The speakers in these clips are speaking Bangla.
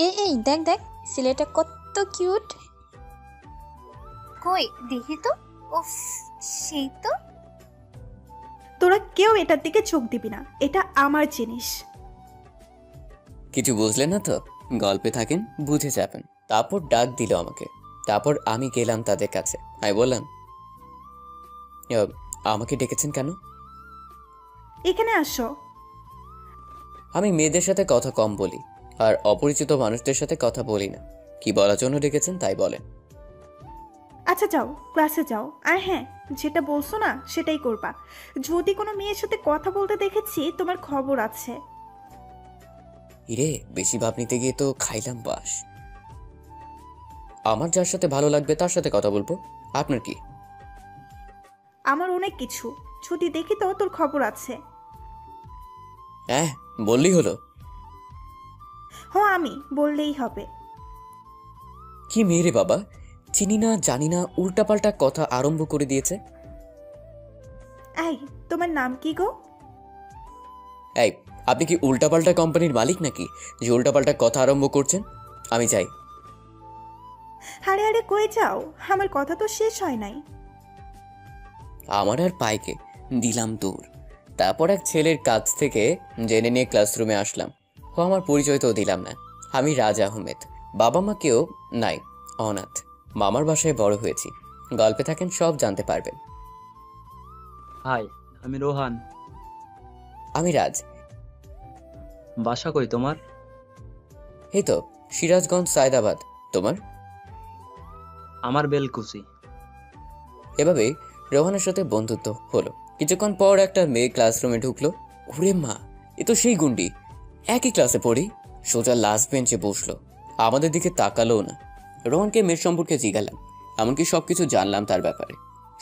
এই দেখ দেখ, ছেলেটা কত কিউট। কই দেখি তো। উফ, সেই তো। তোরা কেউ এটার দিকে চোখ দিবি না, এটা আমার জিনিস। কিছু বুঝলেন না তো, গল্পে থাকেন, বুঝে যাবেন। তারপর ডাক দিল আমাকে। তারপর আমি গেলাম তাদের কাছে। আমি বললাম, আমাকে ডেকেছেন কেন? এখানে আসো। আমি মেয়েদের সাথে কথা কম বলি, আর অপরিচিত মানুষদের সাথে কথা বলি না। কি বলার জন্য ডেকেছেন তাই বলেন। আচ্ছা যাও, ক্লাসে যাও। আর হ্যাঁ, যেটা বলছো না সেটাই করবা। যদি কোনো মেয়ের সাথে কথা বলতে দেখেছি, তোমার খবর আছে। ইরে, বেশি ভাব নিতে গিয়ে তো খাইলাম বাস। আমার যার সাথে ভালো লাগবে তার সাথে কথা বলবো, আপনার কি? আমার অনেক কিছু, যদি দেখি তো তোর খবর আছে। হ্যাঁ, বললেই হলো। হ্যাঁ, আমি বললেই হবে। কি মেয়ে রে বাবা, চিনি না জানি না, উল্টাপাল্টা কথা আরম্ভ করে দিয়েছে। এই, তোমার নাম কি গো? এই, আপনি কি উল্টাপাল্টা কোম্পানির মালিক নাকি যে উল্টাপাল্টা কথা আরম্ভ করছেন? আমি যাই। আরে আরে, কই যাও? আমার কথা তো শেষ হয় নাই। আমার আর পাইকে দিলাম দূর। তারপর এক ছেলের কাছ থেকে জেনে নিয়ে ক্লাসরুমে আসলাম। ও আমার পরিচয় তো দিলাম না। আমি রাজ আহমেদ। বাবা মা কেউ নাই, অনাথ। মামার বাসায় বড় হয়েছি। গল্পে থাকেন, সব জানতে পারবেন। হাই, আমি রোহান। আমি রাজ। বাসা কই তোমার? এই তো সিরাজগঞ্জ, সায়দাবাদ। তোমার? আমার বেলকুচি। এভাবেই রোহানের সাথে বন্ধুত্ব হলো। কিছুক্ষণ পর একটা মেয়ে ক্লাসরুমে ঢুকলো। ওরে মা, এ তো সেই গুন্ডি। একই ক্লাসে পড়ি। সোজা লাস্ট বেঞ্চে বসলো, আমাদের দিকে তাকালোও না। রোহানকে মেয়ের সম্পর্কে জিজ্ঞালাম, এমনকি সবকিছু জানলাম তার ব্যাপারে।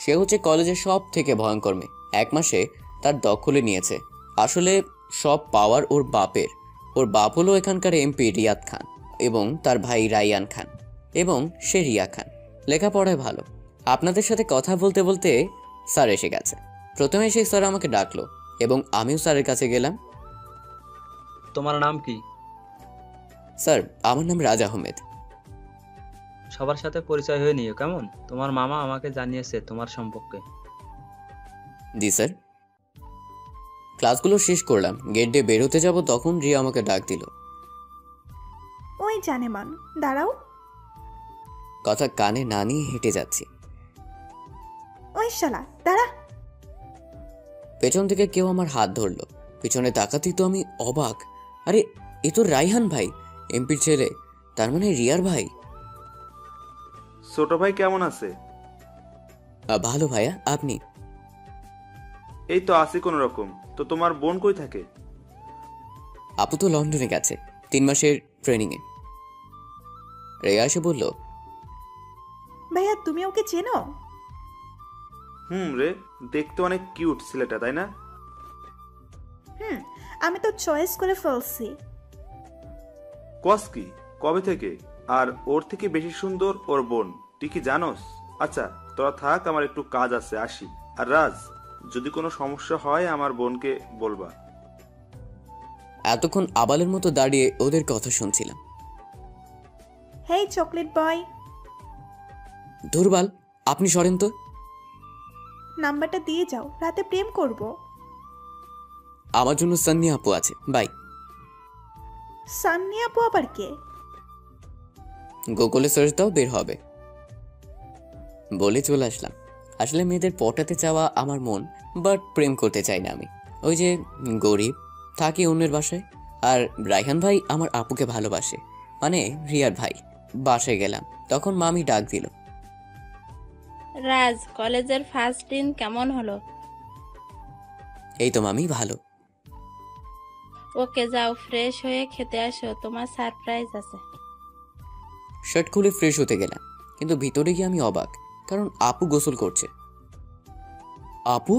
সে হচ্ছে কলেজের সব থেকে ভয়ঙ্কর মেয়ে। 1 মাসে তার দখলে নিয়েছে। আসলে সব পাওয়ার ওর বাপের। ওর বাপ হলো এখানকার এমপি রিয়াদ খান, এবং তার ভাই রাইয়ান খান, এবং সে রিয়া খান। লেখাপড়ায় ভালো। আপনাদের সাথে কথা বলতে বলতে স্যার এসে গেছে। প্রথমে সেই স্যার আমাকে ডাকলো এবং আমিও স্যারের কাছে গেলাম। তোমার নাম কি? স্যার, আমার নাম রাজ আহমেদ। সবার সাথে পরিচয় হয়ে নিও কেমন? তোমার মামা আমাকে জানিয়েছে তোমার সম্পর্কে। জি স্যার। ক্লাসগুলো শেষ করলাম, গেট দিয়ে বের হতে যাব, তখন রিয়া আমাকে ডাক দিল। ওই জানে মান, দাঁড়াও। কথা কানে না নিয়ে হেঁটে যাচ্ছি। ওই শালা দাঁড়া। পেছন থেকে কেউ আমার হাত ধরলো। পিছনে তাকাতেই তো আমি অবাক। আরে, এ তো রাইহান ভাই, এমপির ছেলে। তার মানে রিয়ার ভাই। ছোট ভাই কেমন আছে? ভালো ভাইয়া, আপনি? এই তো আছি কোন রকম। তো তোমার বোন কই থাকে? আপু তো লন্ডনে গেছে 3 মাসের ট্রেনিংয়ে। রেয়া এসে বলল, ভাইয়া তুমি ওকে চেনো? রে, দেখতে অনেক কিউট ছেলেটা, তাই না? আমি তো চয়েস করে ফেলছি। কস কি? কবে থেকে? আর ওর থেকে বেশি সুন্দর ওর বোন, তুই কি জানোস? আচ্ছা, তোরা থাক, আমার একটু কাজ আছে, আসি। আর রাজ, যদি কোনো সমস্যা হয় আমার বোনকে বলবা। এতক্ষণ আবালের মতো দাঁড়িয়ে ওদের কথা শুনছিলাম। হেই চকলেট বয়, দুর্বাল, আপনি সরেন তো। নাম্বারটা দিয়ে যাও, রাতে প্রেম করব। আমার জন্য সান্নি আপু আছে, বাই। সান্নি আপু আবার কে? গুগলে সার্চ দাও, বের হবে। বলে চলে আসলাম। আসলে মেয়েদের পটাতে চাওয়া আমার মন, বাট প্রেম করতে চাই না আমি। ওই যে গরিব, থাকি অন্যের বাসায়। আর রাইহান ভাই আমার আপুকে ভালোবাসে, মানে রিয়ার ভাই। বাসায় গেলাম, তখন মামি ডাক দিল। রাজ, কলেজের ফার্স্ট দিন কেমন হলো? এই তো মামি, ভালো। ওকে, যাও ফ্রেশ হয়ে খেতে আসো, তোমার সারপ্রাইজ আছে। শার্ট খুলে ফ্রেশ হতে গেলাম, কিন্তু ভিতরে গিয়ে আমি অবাক, কারণ আপু গোসল করছে। আপু,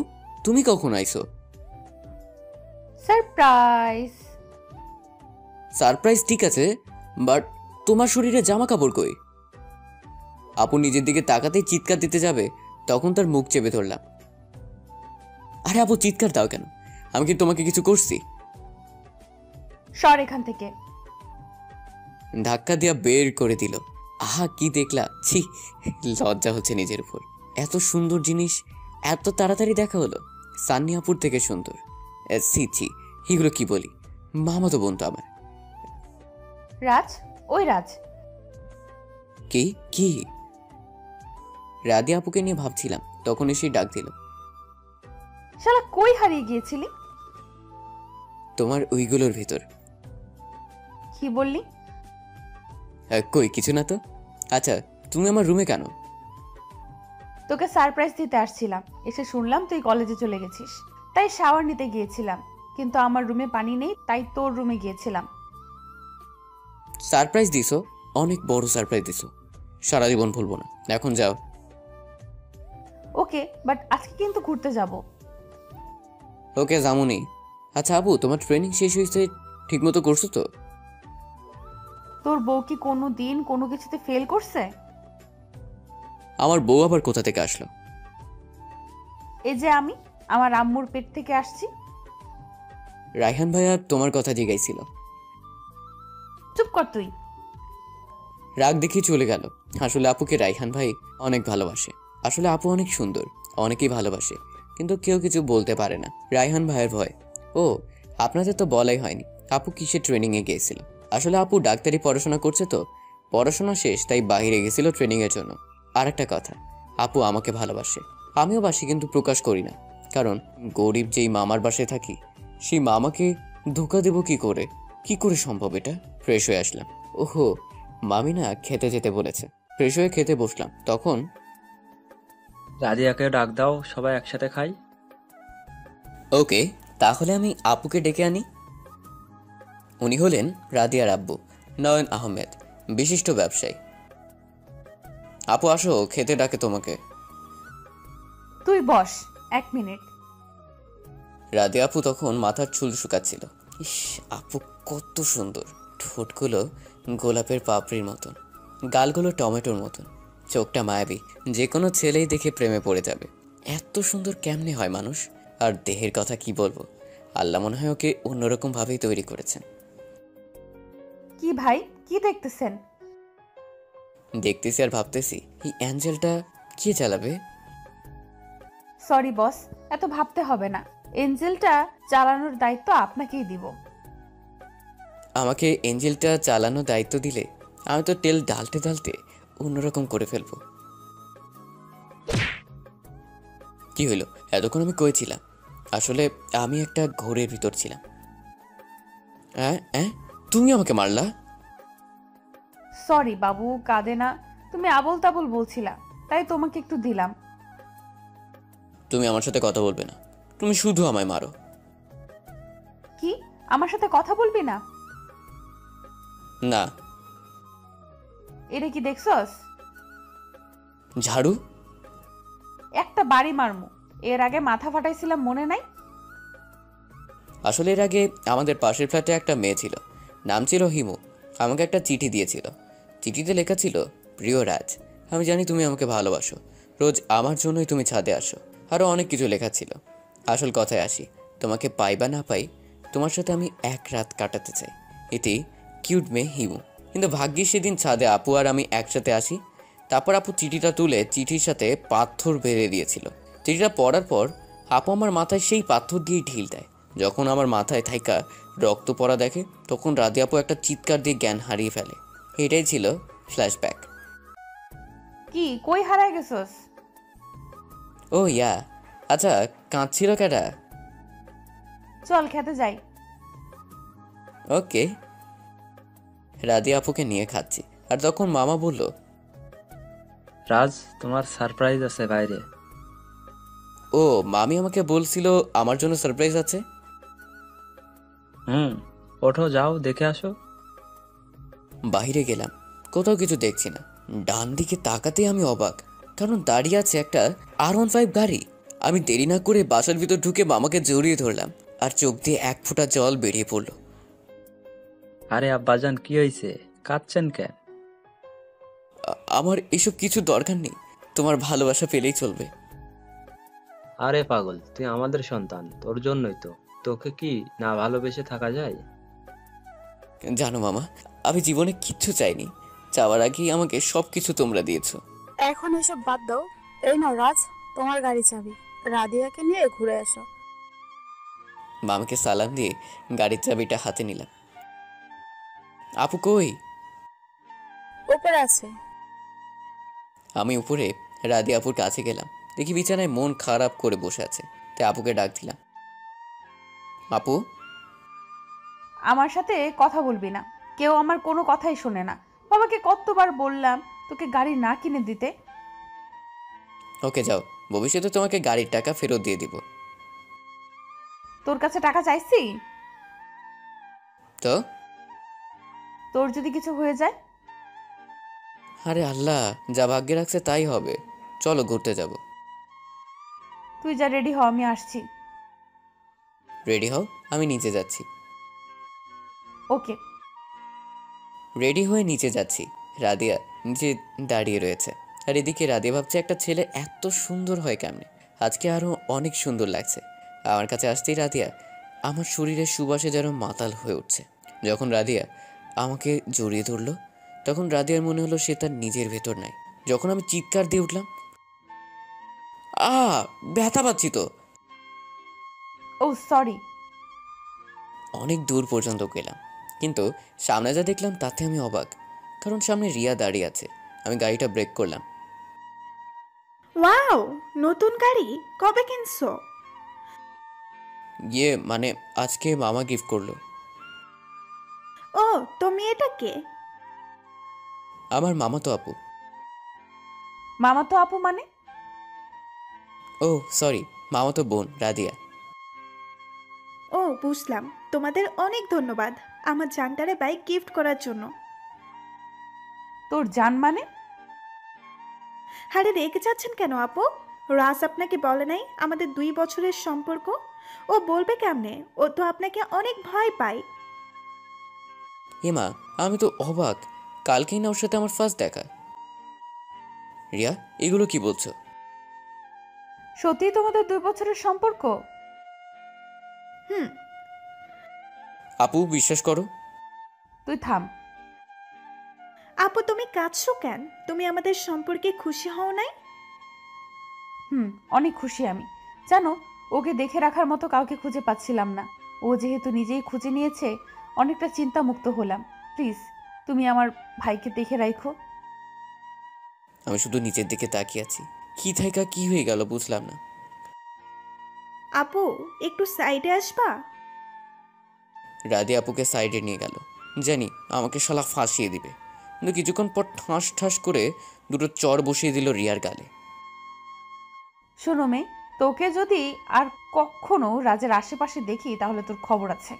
তুমি কখন আইছো? সারপ্রাইজ। সারপ্রাইজ ঠিক আছে, বাট তোমার শরীরে জামা কাপড় কই? আপু নিজের দিকে তাকাতেই চিৎকার দিতে যাবে, তখন তার মুখ চেপে ধরলাম। আরে আপু, চিৎকার দাও কেন? আমি কি তোমাকে কিছু করছি? সর এখান থেকে। ধাক্কা দিয়া বের করে দিল। আহা কি দেখলা, ছি, লজ্জা হচ্ছে নিজের উপর। এত সুন্দর জিনিস এত তাড়াতাড়ি দেখা হলো। সান্নি আপুর থেকে সুন্দর। ছি ছি, এগুলো কি বলি, মামা তো বোন তো আমার। রাজ, ওই রাজ, কি কি? রাদি আপুকে নিয়ে ভাবছিলাম, তখন এসে ডাক দিল। শালা কই হারিয়ে গিয়েছিলি? তোমার ওইগুলোর ভিতর। কি বললি? কই কিছু না তো। আচ্ছা, তুমি আমার রুমে কেন? তোকে সারপ্রাইজ দিতে আসছিলাম, এসে শুনলাম তুই কলেজে চলে গেছিস, তাই শাওয়ার নিতে গিয়েছিলাম, কিন্তু আমার রুমে পানি নেই, তাই তোর রুমে গিয়েছিলাম। সারপ্রাইজ দিছো? অনেক বড় সারপ্রাইজ দিছো, সারা জীবন ভুলবো না। এখন যাও। ওকে, বাট আজকে কিন্তু ঘুরতে যাব। ওকে জামুনি। আচ্ছা আপু, তোমার ট্রেনিং শেষ হয়েছে, ঠিকমতো করছো তো? তোর বউ কি কোনো দিন কোনো কিছুতে ফেল করছে? আমার বউ আবার কোথা থেকে আসলো? এই যে আমি আমার আম্মুর পেট থেকে আসছি। রায়হান ভাইয়া তোমার কথা জিগাইছিল। চুপ কর তুই। রাগ দেখিয়ে চলে গেল। আসলে আপুকে রায়হান ভাই অনেক ভালোবাসে। আসলে আপু অনেক সুন্দর, অনেকেই ভালোবাসে, কিন্তু কেউ কিছু বলতে পারে না রায়হান ভাইয়ের ভয়। ও, আপনাদের তো বলাই হয়নি আপু কিসে ট্রেনিংয়ে গিয়েছিল। আসলে আপু ডাক্তারি পড়াশোনা করছে তো, পড়াশোনা শেষ তাই বাইরে গেছিল ট্রেনিংয়ের জন্য। আর একটা কথা, আপু আমাকে ভালোবাসে, আমিও বাসি, কিন্তু প্রকাশ করি না, কারণ গরিব যেই মামার বাসায় থাকি, সেই মামাকে ধোকা দেব কি করে? কি করে সম্ভব এটা? ফ্রেশ হয়ে আসলাম। ওহো, মামি না খেতে যেতে বলেছে। ফ্রেশ হয়ে খেতে বসলাম, তখন রাদিয়াকে ডাক দাও, সবাই একসাথে খাই। ওকে, তাহলে আমি আপুকে ডেকে আনি। উনি হলেন রাদিয়ার আব্বু, নয়ন আহমেদ, বিশিষ্ট ব্যবসায়ী। আপু আসো, খেতে ডাকে তোমাকে। তুই বস 1 মিনিট। রাদিয়া আপু তখন মাথার চুল শুকাচ্ছিল। ইস, আপু কত সুন্দর। ঠোঁটগুলো গোলাপের পাপড়ির মতন, গালগুলো টমেটোর মতন, চোখটা মায়াবী, যে কোনো ছেলেই দেখে প্রেমে পড়ে যাবে। এত সুন্দর কেমনে হয় মানুষ? আর দেহের কথা কি বলবো, আল্লাহ মনে হয় ওকে অন্যরকম ভাবেই তৈরি করেছেন। কি ভাই, কি দেখতেছেন? দেখতেছি আর ভাবতেছি, এই অ্যাঞ্জেলটা কে চালাবে? সরি বস, এত ভাবতে হবে না, এঞ্জেলটা চালানোর দায়িত্ব আপনাকেই দিব। আমাকে এঞ্জেলটা চালানোর দায়িত্ব দিলে আমি তো তেল ঢালতে ঢালতে অন্যরকম করে ফেলবো। কি হইলো? এতক্ষণ আমি কইছিলাম, আসলে আমি একটা ঘোরের ভিতর ছিলাম। তুমি আমাকে মারলা? সরি বাবু, কাঁদে না, তুমি আবল তাবল বলছিলা, তাই তোমাকে একটু দিলাম। তুমি আমার সাথে কথা বলবে না, তুমি শুধু আমায় মারো। কি, আমার সাথে কথা বলবি না? না। এটা কি দেখছস? ঝাড়ু? একটা বাড়ি মারমু। এর আগে মাথা ফাটাইছিলাম, মনে নাই? আসলে এর আগে আমাদের পাশের ফ্ল্যাটে একটা মেয়ে ছিল, নাম ছিল হিমু। আমাকে একটা চিঠি দিয়েছিল। চিঠিতে লেখা ছিল, প্রিয় রাজ, আমি জানি তুমি আমাকে ভালোবাসো, রোজ আমার জন্যই তুমি ছাদে আসো। আরও অনেক কিছু লেখা ছিল। আসল কথায় আসি, তোমাকে পাই বা না পাই, তোমার সাথে আমি এক রাত কাটাতে চাই। এটি কিউট মেয়ে হিমু। কিন্তু ভাগ্যিস সেদিন ছাদে আপু আর আমি একসাথে আসি। তারপর আপু চিঠিটা তুলে চিঠির সাথে পাথর বেঁধে দিয়েছিল। চিঠিটা পড়ার পর আপু আমার মাথায় সেই পাথর দিয়ে ঢিল দেয়। যখন আমার মাথায় থাইকা রক্ত পড়া দেখে, তখন রাধে আপু একটা চিৎকার দিয়ে জ্ঞান হারিয়ে ফেলে। এটাই ছিল ফ্ল্যাশব্যাক। কি, কই হারায় গেছস? ও ইয়া, আচ্ছা কাঁদছিল কেডা? চল খেতে যাই। ওকে। রাধে আপুকে নিয়ে খাচ্ছি, আর তখন মামা বলল, রাজ, তোমার সারপ্রাইজ আছে বাইরে। ও মামি আমাকে বলছিল আমার জন্য সারপ্রাইজ আছে। ওঠো, যাও দেখে আসো। বাইরে গেলাম, কোথাও কিছু দেখছি না। ডান দিকে তাকাতে আমি অবাক, কারণ দাঁড়িয়ে আছে একটা R15 গাড়ি। আমি দেরি না করে বাসার ভিতর ঢুকে মামাকে জড়িয়ে ধরলাম, আর চোখ দিয়ে এক ফোঁটা জল বেরিয়ে পড়লো। আরে আব্বাজান, কি হয়েছে? কাঁদছেন কেন? আমার এসব কিছু দরকার নেই, তোমার ভালোবাসা পেলেই চলবে। আরে পাগল, তুই আমাদের সন্তান, তোর জন্যই তো। তোকে কি না ভালোবেসে থাকা যায়? জানো মামা, আমি জীবনে কিচ্ছু চাইনি, চাওয়ার আগেই আমাকে সব কিছু তোমরা দিয়েছো। এখন এসব বাদ দাও। এই নাও রাজ, তোমার গাড়ি চাবি। রাদিয়াকে নিয়ে ঘুরে এসো। মামাকে সালাম দিয়ে গাড়ির চাবিটা হাতে নিলাম। আপু কই? উপরে আছে। আমি উপরে রাদি আপুর কাছে গেলাম, দেখি বিছানায় মন খারাপ করে বসে আছে। তাই আপুকে ডাক দিলাম। আপু। আমার সাথে কথা বলবি না, কেউ আমার কোনো কথাই শোনে না। বাবাকে কতবার বললাম তোকে গাড়ি না কিনে দিতে। ওকে যাও, ভবিষ্যতে তোমাকে গাড়ির টাকা ফেরত দিয়ে দিব। তোর কাছে টাকা চাইছি? তো তোর যদি কিছু হয়ে যায়? আরে আল্লাহ, যা ভাগ্যে রাখছে তাই হবে। চলো ঘুরতে যাব। তুই যা, রেডি হ, আমি আসছি। রেডি হও, আমি নিচে যাচ্ছি। ওকে। রেডি হয়ে নিচে যাচ্ছি। রাদিয়া নিচে দাঁড়িয়ে রয়েছে, আর এদিকে রাদিয়া ভাবছে একটা ছেলে এত সুন্দর হয় কেমনে। আজকে আরো অনেক সুন্দর লাগছে। আমার কাছে আসতেই রাদিয়া আমার শরীরের সুবাসে যেন মাতাল হয়ে উঠছে। যখন রাদিয়া আমাকে জড়িয়ে ধরলো, তখন রাদিয়ার মনে হলো সে তার নিজের ভেতর নাই। যখন আমি চিৎকার দিয়ে উঠলাম, ব্যথা পাচ্ছি তো। ও সরি। অনেক দূর পর্যন্ত গেলাম, কিন্তু সামনে যা দেখলাম তাতে আমি অবাক। কারণ সামনে রিয়া দাঁড়িয়ে আছে। আমি গাড়িটা ব্রেক করলাম। ওয়াও, নতুন গাড়ি কবে কিনছো? মানে আজকে মামা গিফট করলো। ও, তো মেয়েটা কে? আমার মামা তো আপু। মামা তো আপু মানে? ও সরি, মামা তো বোন রাদিয়া। ও বুঝলাম। তোমাদের অনেক ধন্যবাদ আমার জানটারে বাইক গিফট করার জন্য। তোর জান মানে? আরে রেগে যাচ্ছেন কেন আপু? রাজ আপনাকে বলে নাই আমাদের 2 বছরের সম্পর্ক? ও বলবে কেমনে? ও তো আপনাকে অনেক ভয় পায়। মা, আমি তো অবাক। কালকেই না ওর সাথে আমার ফার্স্ট দেখা। রিয়া, এগুলো কি বলছো? সত্যি তোমাদের 2 বছরের সম্পর্ক? হুম। আপু বিশ্বাস করো। তুই থাম। আপু তুমি কাঁদছো কেন? তুমি আমাদের সম্পর্কে খুশি হও নাই? অনেক খুশি আমি। জানো, ওকে দেখে রাখার মতো কাউকে খুঁজে পাচ্ছিলাম না। ও যেহেতু নিজেই খুঁজে নিয়েছে, অনেকটা চিন্তামুক্ত হলাম। প্লিজ তুমি আমার ভাইকে দেখে রাখো। আমি শুধু নিচের দিকে তাকিয়ে আছি। কি থাকা কি হয়ে গেল বুঝলাম না। আপু একটু সাইডে আসবা? রাদি আপুকে সাইডে নিয়ে গেল। জানি আমাকে শালা ফাঁসিয়ে দিবে, কিন্তু কিছুক্ষণ পর ঠাস ঠাস করে দুটো চর বসিয়ে দিল রিয়ার গালে। শোনো মেয়ে, তোকে যদি আর কখনো রাজের আশেপাশে দেখি তাহলে তোর খবর আছে।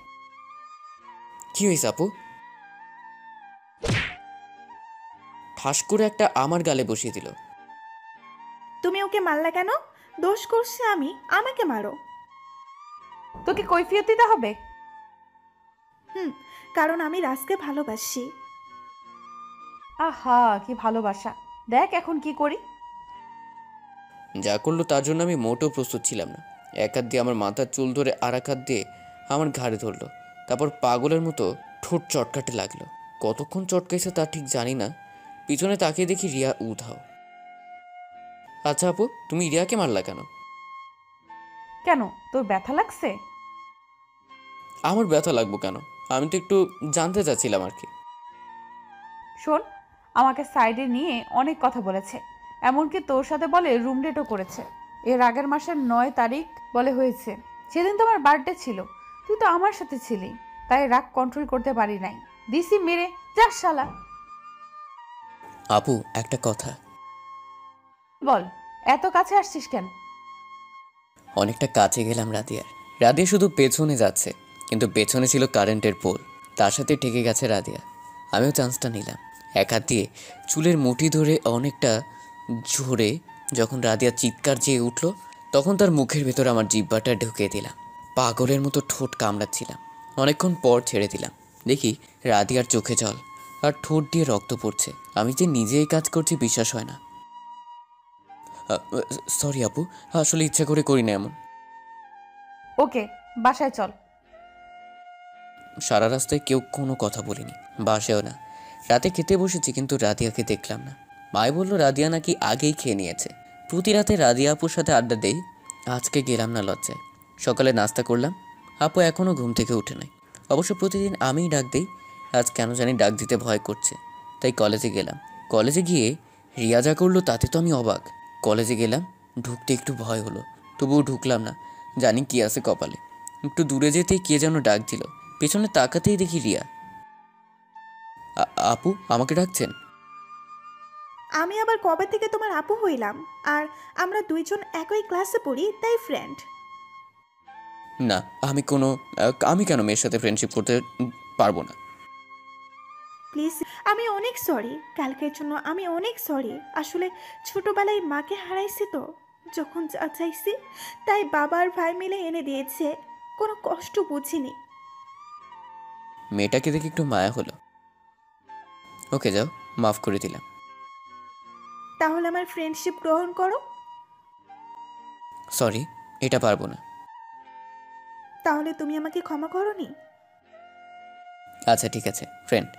কি হয়েছে আপু? ঠাস করে একটা আমার গালে বসিয়ে দিল। তুমি ওকে মারলা কেন? দোষ করছি আমি, আমাকে মারো। তোকে কৈফিয়ত দিতে হবে? কারণ আমি রাজকে ভালোবাসি। আহা, কি ভালোবাসা! দেখ এখন কি করি। যা করলো তার জন্য আমি মোটেও প্রস্তুত ছিলাম না। এক হাত দিয়ে আমার মাথার চুল ধরে আর এক হাত দিয়ে আমার ঘাড়ে ধরলো। তারপর পাগলের মতো ঠোঁট চটকাতে লাগলো। কতক্ষণ চটকাইছে তা ঠিক জানি না। পিছনে তাকিয়ে দেখি রিয়া উধাও। আচ্ছা আপু, তুমি রিয়াকে মারলা কেন? কেন, তোর ব্যথা লাগছে? আমার ব্যথা লাগবো কেন? আমি তো একটু জানতে চাচ্ছিলাম আর কি। শোন, আমাকে সাইডে নিয়ে অনেক কথা বলেছে। এমনকি তোর সাথে বলে রুম ডেটও করেছে। এর আগের মাসের 9 তারিখ বলে হয়েছে। সেদিন তো আমার বার্থডে ছিল, তুই তো আমার সাথে ছিলি, তাই রাগ কন্ট্রোল করতে পারি নাই। দিছি মেরে, যা শালা। আপু একটা কথা। বল, এত কাছে আসছিস কেন? অনেকটা কাছে গেলাম রাদিয়ার। রাদিয়া শুধু পেছনে যাচ্ছে, কিন্তু পেছনে ছিল কারেন্টের পোল, তার সাথে ঠেকে গেছে রাদিয়া। আমিও চান্সটা নিলাম। এক হাত দিয়ে চুলের মুঠি ধরে অনেকটা জোরে যখন রাদিয়া চিৎকার চেয়ে উঠল, তখন তার মুখের ভেতর আমার জিহ্বাটা ঢুকিয়ে দিলাম। পাগলের মতো ঠোঁট কামড়াচ্ছিলাম। অনেকক্ষণ পর ছেড়ে দিলাম। দেখি রাদিয়ার চোখে জল আর ঠোঁট দিয়ে রক্ত পড়ছে। আমি যে নিজেই কাজ করছি বিশ্বাস হয় না। সরি আপু, আসলে ইচ্ছা করে করি না এমন। ওকে, বাসায় চল। সারা রাস্তায় কেউ কোনো কথা বলিনি, বাসেও না। রাতে খেতে বসেছি কিন্তু রাদিয়াকে দেখলাম না। মাই বলল রাদিয়া নাকি আগেই খেয়ে নিয়েছে। প্রতি রাতে রাদিয়া আপুর সাথে আড্ডা দেই, আজকে গেলাম না লজ্জায়। সকালে নাস্তা করলাম, আপু এখনও ঘুম থেকে উঠে নাই। অবশ্য প্রতিদিন আমিই ডাক দিই, আজ কেন জানি ডাক দিতে ভয় করছে, তাই কলেজে গেলাম। কলেজে গিয়ে রিয়া যা করলো তাতে তো আমি অবাক। কলেজে গেলাম, ঢুকতে একটু ভয় হলো, তবুও ঢুকলাম না, জানি কি আছে কপালে। একটু দূরে যেতেই কে যেন ডাক দিল, পেছনে তাকাতেই দেখি রিয়া। আপু আমাকে ডাকছেন? আমি আবার কবে থেকে তোমার আপু হইলাম? আর আমরা দুইজন একই ক্লাসে পড়ি, তাই ফ্রেন্ড। না, আমি কেন মেয়ের সাথে ফ্রেন্ডশিপ করতে পারবো না? প্লিজ, আমি অনেক সরি, কালকের জন্য আমি অনেক সরি। আসলে ছোটবেলায় মাকে হারাইছি তো, যখন যা চাইছি তাই বাবা আর ভাই মিলে এনে দিয়েছে, কোনো কষ্ট বুঝিনি। মেয়েটাকে দেখে একটু মায়া হলো। ওকে যাও, মাফ করে দিলাম। তাহলে আমার ফ্রেন্ডশিপ গ্রহণ করো। সরি, এটা পারবো না। তাহলে তুমি আমাকে ক্ষমা করোনি? আচ্ছা ঠিক আছে, ফ্রেন্ড।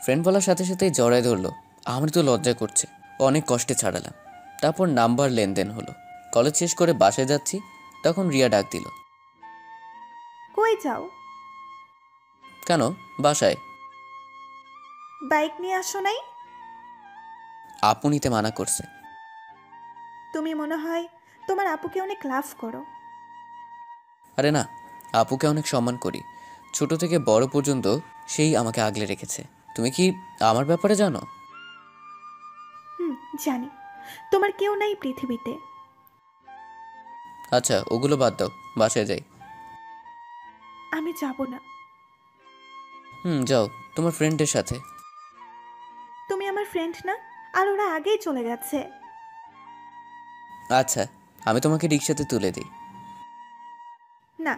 ফ্রেন্ড বলার সাথে সাথেই জড়ায় ধরলো। আমার তো লজ্জা করছে, অনেক কষ্টে ছাড়ালাম। তারপর নাম্বার লেনদেন হলো। কলেজ শেষ করে বাসায় যাচ্ছি, তখন রিয়া ডাক দিল। কই যাও? কেন? বাসায়। বাইক নিয়ে আসো নাই? আপু নিতে মানা করছে। তুমি মনে হয় তোমার আপুকে অনেক লাভ করো। আরে না, আপুকে অনেক সম্মান করি, ছোট থেকে বড় পর্যন্ত সেই আমাকে আগলে রেখেছে। তুমি কি আমার ব্যাপারে জানো? জানি, তোমার কেউ নাই পৃথিবীতে। আচ্ছা ওগুলো বাদ দাও, বাসায় যাই। আমি যাব না। যাও তোমার ফ্রেন্ডের সাথে। তুমি আমার ফ্রেন্ড না, আর ওরা আগেই চলে গেছে। আচ্ছা, আমি তোমাকে রিক্সাতে তুলে দিই। না,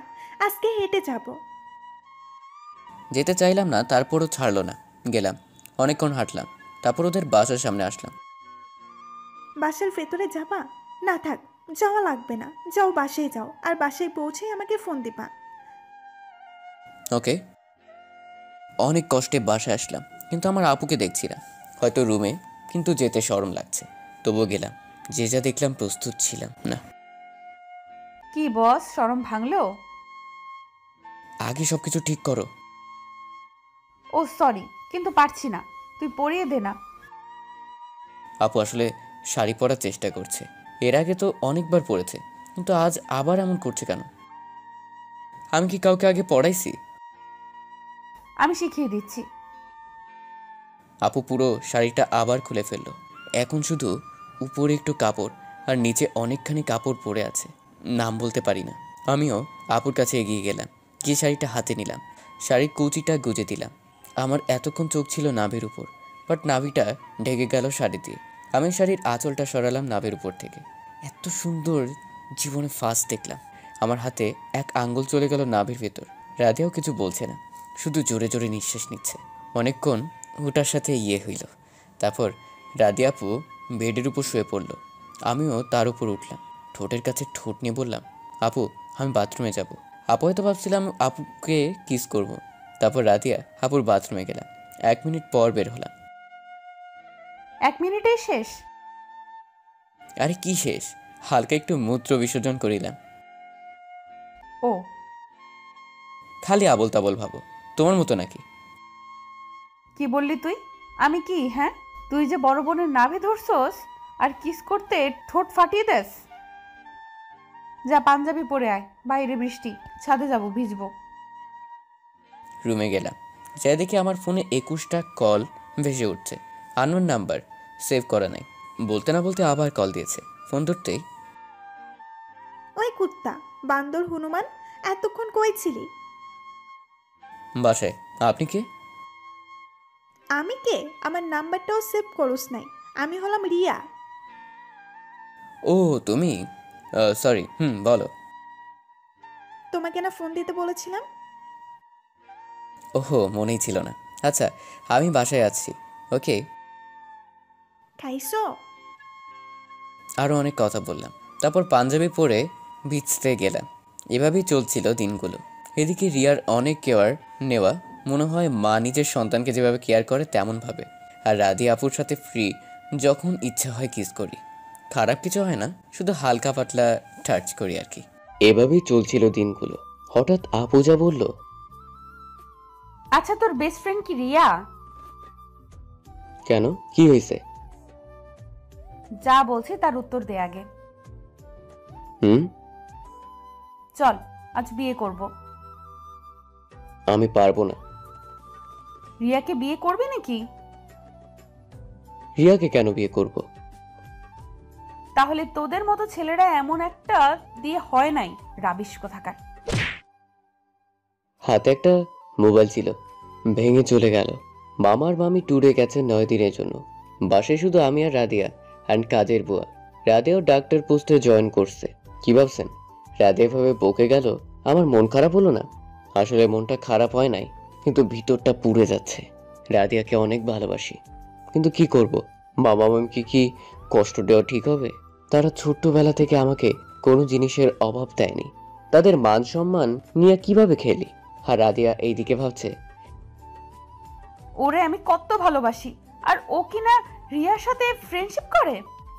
আজকে হেঁটে যাব। যেতে চাইলাম না, তারপরও ছাড়লো না। গেলাম, অনেকক্ষণ হাঁটলাম, তারপর ওদের বাসার সামনে আসলাম। বাসার ভেতরে যাবা? না থাক, যাওয়া লাগবে না, যাও বাসায় যাও, আর বাসায় পৌঁছেই আমাকে ফোন দিবা। ওকে। অনেক কষ্টে বাসায় আসলাম, কিন্তু আমার আপুকে দেখছি না, হয়তো রুমে, কিন্তু যেতে শরম লাগছে। তবুও গেলাম, যে যা দেখলাম প্রস্তুত ছিলাম না। কি বস, শরম ভাঙলো? আগে সবকিছু ঠিক করো। ও সরি, কিন্তু পারছি না, তুই পরিয়ে দে না। আপু আসলে শাড়ি পরার চেষ্টা করছে, এর আগে তো অনেকবার পরেছে, কিন্তু আজ আবার এমন করছে কেন? আমি কি কাউকে আগে পড়াইছি? আমি শিখিয়ে দিচ্ছি। আপু পুরো শাড়িটা আবার খুলে ফেললো। এখন শুধু উপরে একটু কাপড় আর নিচে অনেকখানি কাপড় পরে আছে, নাম বলতে পারি না। আমিও আপুর কাছে এগিয়ে গেলাম, গিয়ে শাড়িটা হাতে নিলাম, শাড়ির কুচিটা গুজে দিলাম। আমার এতক্ষণ চোখ ছিল নাভির উপর, বাট নাভিটা ঢেকে গেল শাড়ি দিয়ে। আমি শাড়ির আঁচলটা সরালাম নাভির উপর থেকে। এত সুন্দর জীবনে ফার্স্ট দেখলাম। আমার হাতে এক আঙ্গুল চলে গেল নাভির ভেতর। রাধিয়াও কিছু বলছে না, শুধু জোরে জোরে নিঃশ্বাস নিচ্ছে। অনেকক্ষণ ওটার সাথে হইল। তারপর রাধিয়া আপু বেডের উপর শুয়ে পড়লো, আমিও তার উপর উঠলাম। ঠোঁটের কাছে ঠোঁট নিয়ে বললাম, আপু আমি বাথরুমে যাব। আপু হয়তো ভাবছিলাম আপুকে কিস করব। তারপর রাধিয়া আপুর বাথরুমে গেলাম। 1 মিনিট পর বের হলাম। 1 মিনিটেই শেষ? আরে কি শেষ, হালকা একটু মূত্র বিসর্জন করিলাম। ও, খালি আবল তাবল ভাবো, তোমার মতো নাকি? কি বললি তুই? আমি কি, হ্যাঁ? তুই যে বড় বোনের নাভি ধরছস আর কিস করতে ঠোঁট ফাটিয়ে দেস? যা পাঞ্জাবি পরে আয়, বাইরে বৃষ্টি, ছাদে যাব, ভিজবো। রুমে গেলাম, যাই দেখি আমার ফোনে 21টা কল ভেসে উঠছে। আননোন নাম্বার, সেভ করা নাই। বলতে না বলতে আবার কল দিয়েছে। ফোন ধরতেই, ওই কুত্তা, বান্দর হনুমান, এতক্ষণ কই ছিলি? বাসায়। আপনি কে? আমি কে? আমার নাম্বারটাও সেভ করোস নাই। আমি হলাম রিয়া। ও তুমি, সরি। বলো। তোমাকে না ফোন দিতে বলেছিলাম? ওহো, মনেই ছিল না। আচ্ছা, আমি বাসায় আছি। ওকে। খাইছো? আরও অনেক কথা বললাম, তারপর পাঞ্জাবি পরে ভিজতে গেলাম। এভাবেই চলছিল দিনগুলো। এদিকে রিয়ার অনেক কেয়ার নেওয়া, মনে হয় মা নিজের সন্তানকে যেভাবে কেয়ার করে তেমন ভাবে। আর রাধি আপুর সাথে ফ্রি, যখন ইচ্ছা হয় কিস করি। খারাপ কিছু হয় না, শুধু হালকা পাতলা টাচ করি আর কি। এভাবেই চলছিল দিনগুলো। হঠাৎ আপুজা বলল, আচ্ছা, তোর বেস্ট ফ্রেন্ড কি রিয়া? কেন, কি হয়েছে? যা বলছি তার উত্তর দে আগে। চল, আজ বিয়ে করব। আমি পারবো না। রিয়াকে বিয়ে করবি নাকি? রিয়াকে কেন বিয়ে করব? তাহলে তোদের মতো ছেলেরা এমন একটা দিয়ে হয় নাই, রাবিশ কোথাকার। হাতে একটা মোবাইল ছিল, ভেঙে চলে গেল। মামার মামি ট্যুরে গেছে 9 দিনের জন্য। বাসে শুধু আমি আর রাদিয়া অ্যান্ড কাজের বুয়া। রাদিয়াও ডাক্তার পোস্টে জয়েন করছে। কি ভাবছেন রাদিয়া ভাবে বকে গেল? আমার মন খারাপ হলো না। আসলে মনটা খারাপ হয় নাই, কিন্তু ভিতরটা পুড়ে যাচ্ছে। রাদিয়াকে অনেক ভালোবাসি, কিন্তু কি করব? মামা মামিকে কি কষ্ট দেওয়া ঠিক হবে? তারা ছোট্টবেলা থেকে আমাকে কোনো জিনিসের অভাব দেয়নি। তাদের মান সম্মান নিয়ে কিভাবে খেলি? আর রাদিয়া এইদিকে ভাবছে, ওরে আমি কত ভালোবাসি, আর ও কিনা রিয়ার সাথে ফ্রেন্ডশিপ করে।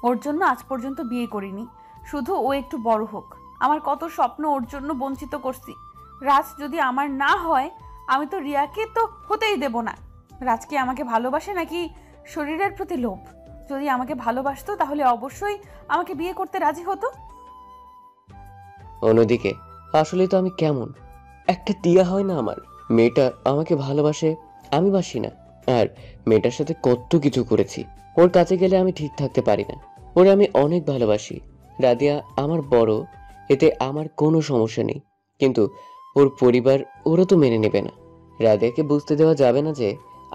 ওর জন্য আজ পর্যন্ত বিয়ে করিনি, শুধু ও একটু বড় হোক। আমার কত স্বপ্ন ওর জন্য বঞ্চিত করছি। রাজ যদি আমার না হয়, আমি তো রিয়াকে তো হতেই দেব না। রাজ কি আমাকে ভালোবাসে নাকি শরীরের প্রতি লোভ? যদি আমাকে ভালোবাসতো তাহলে অবশ্যই আমাকে বিয়ে করতে রাজি হতো। অন্যদিকে আসলে তো আমি কেমন একটা টিয়া হয় না আমার। মেয়েটা আমাকে ভালোবাসে, আমি বাসি না। আর মেয়েটার সাথে কত কিছু করেছি। ওর কাছে গেলে আমি ঠিক থাকতে পারি না। ওরে আমি অনেক ভালোবাসি। রাদিয়া আমার বড়, এতে আমার কোনো সমস্যা নেই, কিন্তু ওর পরিবার ওরা তো মেনে নেবে না। রাদিয়াকে বুঝতে দেওয়া যাবে না যে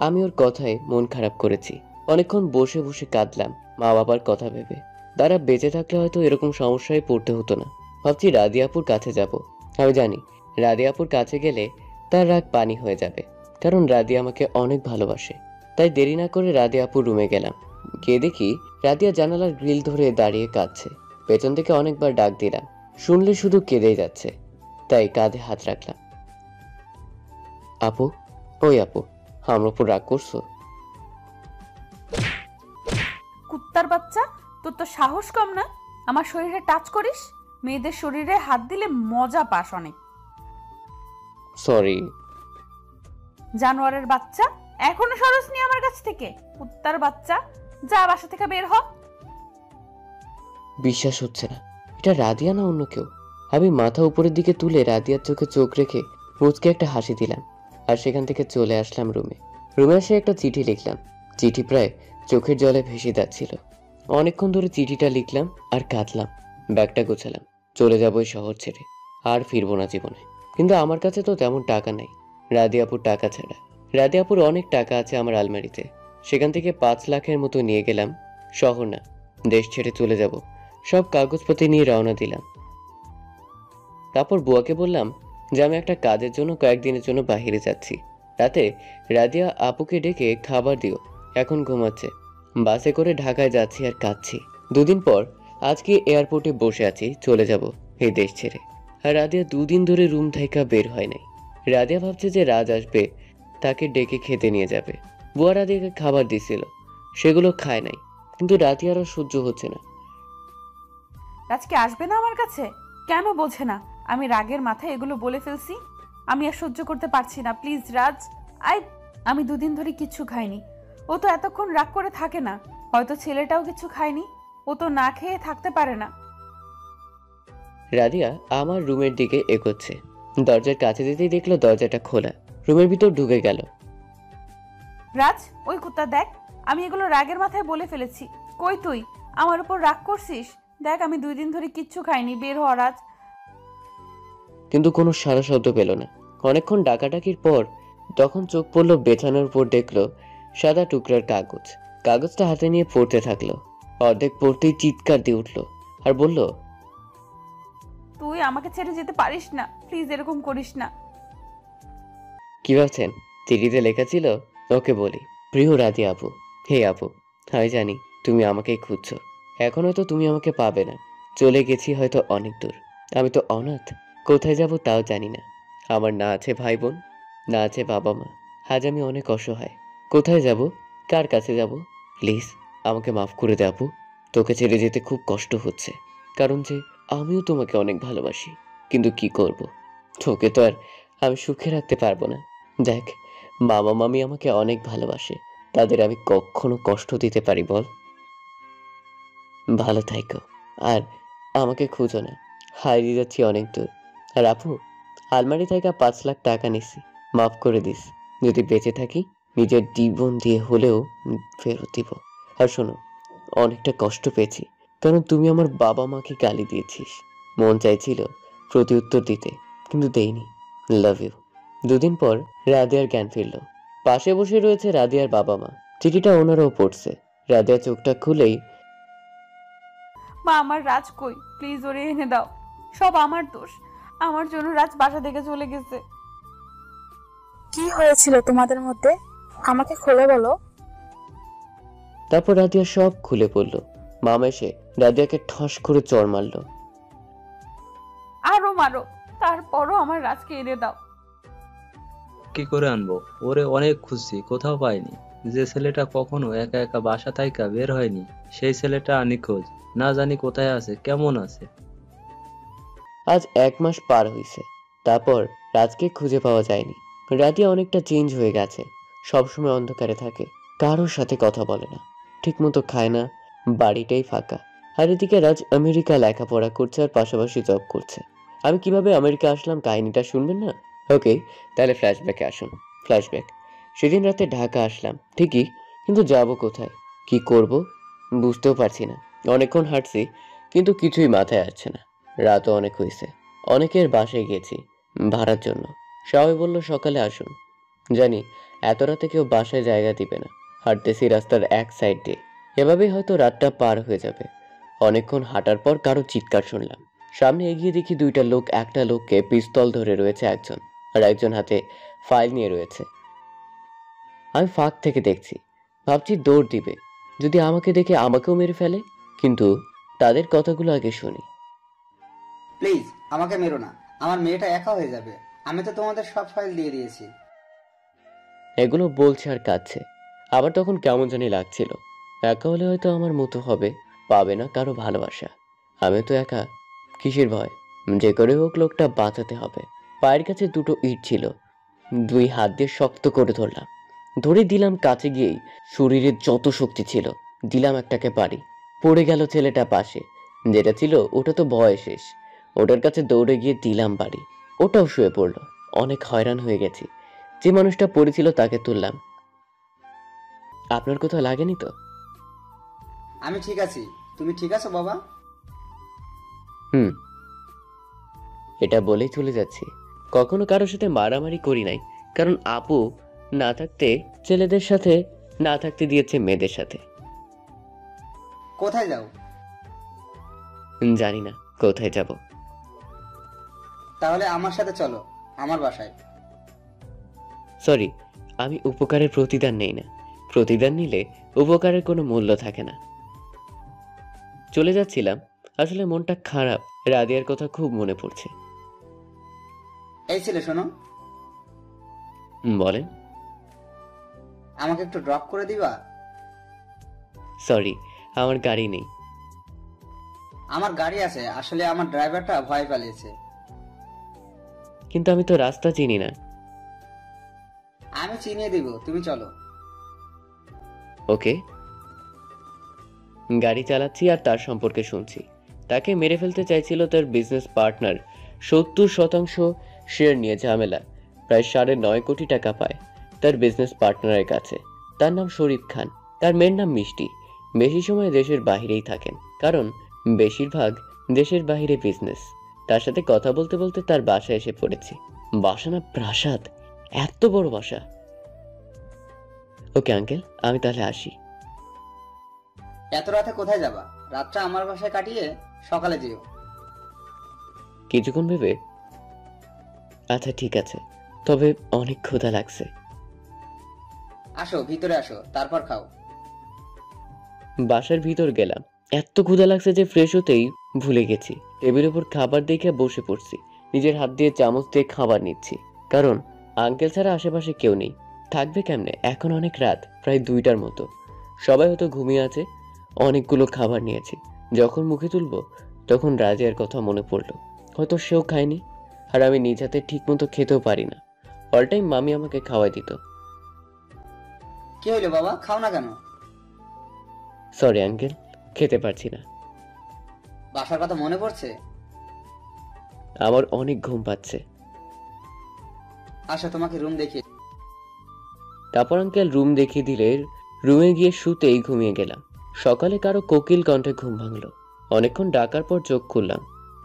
আমি ওর কথায় মন খারাপ করেছি। অনেকক্ষণ বসে বসে কাঁদলাম মা বাবার কথা ভেবে। তারা বেঁচে থাকলে হয়তো এরকম সমস্যায় পড়তে হতো না। ভাবছি রাদিয়াপুর কাছে যাব। আমি জানি রাদিয়াপুর কাছে গেলে তার রাগ পানি হয়ে যাবে, কারণ রাদিয়া আমাকে অনেক ভালোবাসে। তাই দেরি না করে রাদিয়াপুর রুমে গেলাম। গিয়ে দেখি রাদিয়া জানালার গ্রিল ধরে দাঁড়িয়ে কাঁদছে। পেছন থেকে অনেকবার ডাক দিলাম, শুনলে শুধু কেঁদেই যাচ্ছে। তাই কাঁধে হাত রাখলাম। আপু, ওই আপু, আমার উপর রাগ করছো? কুত্তার বাচ্চা, তোর তো সাহস কম না? আমার শরীরে টাচ করিস? মেয়েদের শরীরে হাত দিলে মজা পাস অনেক। সরি। জানোয়ারের বাচ্চা, এখনো সরস নি আমার কাছ থেকে? কুত্তার বাচ্চা, যা বাসা থেকে বের হ। বিশ্বাস হচ্ছে না, এটা রাদিয়া না অন্য কেউ। আমি মাথা উপরের দিকে তুলে রাদিয়ার চোখে চোখ রেখে মুচকে একটা হাসি দিলাম, আর সেখান থেকে চলে আসলাম রুমে। রুমে এসে একটা চিঠি লিখলাম। চিঠি প্রায় চোখের জলে ভেসে যাচ্ছিল। অনেকক্ষণ ধরে চিঠিটা লিখলাম আর কাঁদলাম। ব্যাগটা গোছালাম, চলে যাবো এই শহর ছেড়ে। আর ফিরবো না জীবনে। কিন্তু আমার কাছে তো তেমন টাকা নাই, রাদিয়াপুর টাকা ছাড়া। রাদিয়াপুর অনেক টাকা আছে আমার আলমারিতে, সেখান থেকে 5 লাখের মতো নিয়ে গেলাম। শহর না, দেশ ছেড়ে চলে যাব। সব কাগজপত্র নিয়ে রওনা দিলাম। তারপর বুয়াকে বললাম যে আমি একটা কাজের জন্য কয়েকদিনের জন্য বাইরে যাচ্ছি। রাতে রাদিয়া আপুকে ডেকে খাবার দিও, এখন ঘুমাচ্ছে। বাসে করে ঢাকায় যাচ্ছি আর কাঁদছি। 2 দিন পর আজকে এয়ারপোর্টে বসে আছি, চলে যাব এই দেশ ছেড়ে। আর রাদিয়া 2 দিন ধরে রুম থেকে বের হয় নাই। রাদিয়া ভাবছে যে রাজ আসবে, তাকে ডেকে খেতে নিয়ে যাবে। বুয়া রাদিয়াকে খাবার দিছিল, সেগুলো খায় নাই, কিন্তু রাদিয়ার আর সহ্য হচ্ছে না। রাজকে আসবে না আমার কাছে? কেন বোঝে না? আমি রাগের মাথায় এগুলো বলে ফেলছি। আমি আর সহ্য করতে পারছি না, প্লিজ রাজ। আমি 2 দিন ধরে কিচ্ছু খাইনি। ও তো এতক্ষণ রাগ করে থাকে না। হয়তো ছেলেটাও কিছু খায়নি, ও তো না খেয়ে থাকতে পারে না। রাদিয়া আমার রুমের দিকে এগোচ্ছে। দরজার কাছে যেতেই দেখলো দরজাটা খোলা। রুমের ভিতর ঢুকে গেল। রাজ, ওই কুত্তা দেখ, আমি এগুলো রাগের মাথায় বলে ফেলেছি। কই তুই? আমার উপর রাগ করছিস? দেখ, আমি 2 দিন ধরে কিচ্ছু খাইনি, বের হ রাজ। কিন্তু কোনো সারা শব্দ পেল না। অনেকক্ষণ ডাকাডাকির পর তখন চোখ পড়লো বেছানোর উপর, দেখলো সাদা টুকরার কাগজ। কাগজটা হাতে নিয়ে পড়তে থাকলো। অর্ধেক পড়তেই চিৎকার দিয়ে উঠলো আর বলল, তুই আমাকে ছেড়ে যেতে পারিস না, প্লিজ এরকম করিস না। কি ভাবছেন চিঠিতে লেখা ছিল? ওকে বলি, প্রিয় রাদিয়া আপু, হে আপু, আমি জানি তুমি আমাকেই খুঁজছো। এখন হয়তো তুমি আমাকে পাবে না, চলে গেছি হয়তো অনেক দূর। আমি তো অনাথ, কোথায় যাব তাও জানি না। আমার না আছে ভাই বোন, না আছে বাবা মা। আজ আমি অনেক অসহায়। কোথায় যাব, কার কাছে যাব? প্লিজ আমাকে মাফ করে দে আপু। তোকে ছেড়ে যেতে খুব কষ্ট হচ্ছে, কারণ যে আমিও তোমাকে অনেক ভালোবাসি। কিন্তু কি করব, তোকে তো আর আমি সুখে রাখতে পারবো না। দেখ, মামা মামি আমাকে অনেক ভালোবাসে, তাদের আমি কখনো কষ্ট দিতে পারি বল? ভালো থাইকো, আর আমাকে খুঁজো না, হারিয়ে যাচ্ছি অনেক দূর। আর আপু, আলমারি থেকে 5 লাখ টাকা নিছি, মাফ করে দিস। যদি বেঁচে থাকি নিজের জীবন দিয়ে হলেও ফেরত দিব। আর শোনো, অনেকটা কষ্ট পেয়েছি, কারণ তুমি আমার বাবা মাকে গালি দিয়েছিস। মন চাইছিল প্রতি উত্তর দিতে, কিন্তু দেইনি। Love you. 2 দিন পর রাদিয়ার জ্ঞান ফিরল। পাশে বসে রয়েছে রাদিয়ার বাবা মা। চিঠিটা ওনারাও পড়ছে। রাদিয়া চোখটা খুলেই, মা, আমার রাজ কই? প্লিজ ওরে এনে দাও। সব আমার দোষ, আমার জন্য রাজ বাসা থেকে চলে গেছে। কি হয়েছিল তোমাদের মধ্যে? আমাকে খুলে বলো। তারপর রাদিয়া সব খুলে পড়ল। মামা এসে রাদিয়াকে ঠস করে চড় মারল। আরো মারো, তারপরও আমার রাজকে এনে দাও। কি করে আনবো? ওরে অনেক খুঁজছি, কোথাও পাইনি। যে ছেলেটা কখনো একা একা বাসা থাইকা বের হয়নি, সেই ছেলেটা নিখোঁজ। না জানি কোথায় আছে, কেমন আছে। আজ 1 মাস পার হয়েছে, তারপর রাজকে খুঁজে পাওয়া যায়নি। রাদিয়া অনেকটা চেঞ্জ হয়ে গেছে। সবসময় অন্ধকারে থাকে, কারোর সাথে কথা বলে না, ঠিকমতো খায় না, বাড়িটাই ফাঁকা। আর এদিকে রাজ আমেরিকা লেখাপড়া করছে আর পাশাপাশি জব করছে। আমি কিভাবে আমেরিকা আসলাম কাহিনীটা শুনবেন না? ওকে, তাহলে ফ্ল্যাশব্যাকে আসুন। ফ্ল্যাশব্যাক। সেদিন রাতে ঢাকা আসলাম ঠিকই, কিন্তু যাব কোথায়, কি করব বুঝতেও পারছি না। অনেকক্ষণ হাঁটছি, কিন্তু কিছুই মাথায় আসছে না। রাতও অনেক হয়েছে। অনেকের বাসায় গেছি ভাড়ার জন্য। সবাই বলল সকালে আসুন। জানি এত রাতে কেউ বাসায় জায়গা দিবে না। হাঁটতেছি রাস্তার এক সাইড দিয়ে। এভাবেই হয়তো রাতটা পার হয়ে যাবে। অনেকক্ষণ হাঁটার পর কারো চিৎকার শুনলাম। সামনে এগিয়ে দেখি 2টা লোক। একটা লোককে পিস্তল ধরে রয়েছে একজন, আর একজন হাতে ফাইল নিয়ে রয়েছে। আমি ফাঁক থেকে দেখছি, ভাবছি দৌড় দিবে, যদি আমাকে দেখে আমাকেও মেরে ফেলে। কিন্তু তাদের কথাগুলো আগে শুনি। প্লিজ আমাকে মেরো না, আমার মেয়েটা একা হয়ে যাবে। আমি তো তোমাদের সব ফাইল দিয়ে দিয়েছি। এগুলো বলছে আর কাঁদছে। আবার তখন কেমন জানি লাগছিল, একা হলে হয়তো আমার মতো হবে, পাবে না কারো ভালোবাসা। আমি তো একা, কিসের ভয়? যে করে হোক লোকটা বাঁচাতে হবে। পায়ের কাছে 2টো ইট ছিল, 2 হাত দিয়ে শক্ত করে ধরলাম। ধরে দিলাম কাছে গিয়েই। শরীরে যত শক্তি ছিল দিলাম একটাকে বাড়ি। পড়ে গেল ছেলেটা পাশে। যেটা ছিল ওটা তো ভয় শেষ। ওটার কাছে দৌড়ে গিয়ে দিলাম বাড়ি। ওটাও শুয়ে পড়লো। অনেক হয়রান হয়ে গেছি। যে মানুষটা পড়েছিল তাকে তুললাম। আপনার কোথাও লাগেনি তো? আমি ঠিক আছি, তুমি ঠিক আছো বাবা? হুম। এটা বলেই চলে যাচ্ছি। কখনো কারোর সাথে মারামারি করি নাই, কারণ আপু না থাকতে ছেলেদের সাথে, না থাকতে দিয়েছে মেয়েদের সাথে। কোথায় যাও? জানি না কোথায় যাব। তাহলে আমার সাথে চলো, আমার বাসায়। সরি, আমি উপকারের প্রতিদান নেই না। প্রতিদান নিলে উপকারের কোনো মূল্য থাকে না। চলে যাচ্ছিলাম, আসলে মনটা খারাপ। রাদিয়ার কথা খুব মনে পড়ছে। এই ছেলে শোনো, বলেন। আমাকে একটু ড্রপ করে দিবা? সরি, আমার গাড়ি নেই। আমার গাড়ি আছে, আসলে আমার ড্রাইভারটা ভয় পালিয়েছে। কিন্তু আমি তো রাস্তা চিনি না। আমি চিনিয়ে দিব, তুমি চলো। ওকে। গাড়ি চালাচ্ছি আর তার সম্পর্কে শুনছি। তাকে মেরে ফেলতে চাইছিল তার বিজনেস পার্টনার। 70% শেয়ার নিয়ে ঝামেলা। প্রায় 9.5 কোটি টাকা পায় তার বিজনেস পার্টনারের কাছে। তার নাম শরীফ খান। তার মেয়ের নাম মিষ্টি। বেশি সময় দেশের বাহিরেই থাকেন, কারণ বেশিরভাগ দেশের বাইরে বিজনেস। তার সাথে কথা বলতে বলতে তার বাসায় এসে পড়েছি। বাসা না প্রাসাদ, এত বড় বাসা। ওকে আঙ্কেল, আমি তাহলে আসি। এত রাতে কোথায় যাবা? রাতটা আমার বাসায় কাটিয়ে সকালে যেও। কিছুক্ষণ ভেবে, আচ্ছা ঠিক আছে, তবে অনেক ক্ষুধা লাগছে। আসো ভিতরে আসো, তারপর খাও। বাসার ভিতর গেলাম। এত ক্ষুধা লাগছে যে ফ্রেশ হতেই ভুলে গেছি। টেবিলের উপর খাবার দেখে বসে পড়ছি। নিজের হাত দিয়ে চামচ দিয়ে খাবার নিচ্ছি, কারণ আঙ্কেল ছাড়া আশেপাশে কেউ নেই। থাকবে কেমনে? এখন অনেক রাত, প্রায় 2টার মতো। সবাই হয়তো ঘুমিয়ে আছে। অনেকগুলো খাবার নিয়েছি। যখন মুখে তুলবো তখন রাজিয়ার কথা মনে পড়লো। হয়তো সেও খায়নি, আর আমি নিজ হাতে ঠিক মতো খেতেও পারি না। অল টাইম মামি আমাকে খাওয়াই দিত। কি হইলো বাবা, খাও না কেন? সরি আঙ্কেল, খেতে পারছি না। বাসার কথা মনে পড়ছে? আমার অনেক ঘুম পাচ্ছে। আসো তোমাকে রুম দেখিয়ে। তারপর আঙ্কেল রুম দেখিয়ে দিলে রুমে গিয়ে শুতেই ঘুমিয়ে গেলাম। সকালে কারো কোকিল কণ্ঠে ঘুম ভাঙলো। অনেকক্ষণ ডাকার পর চোখ খুললাম।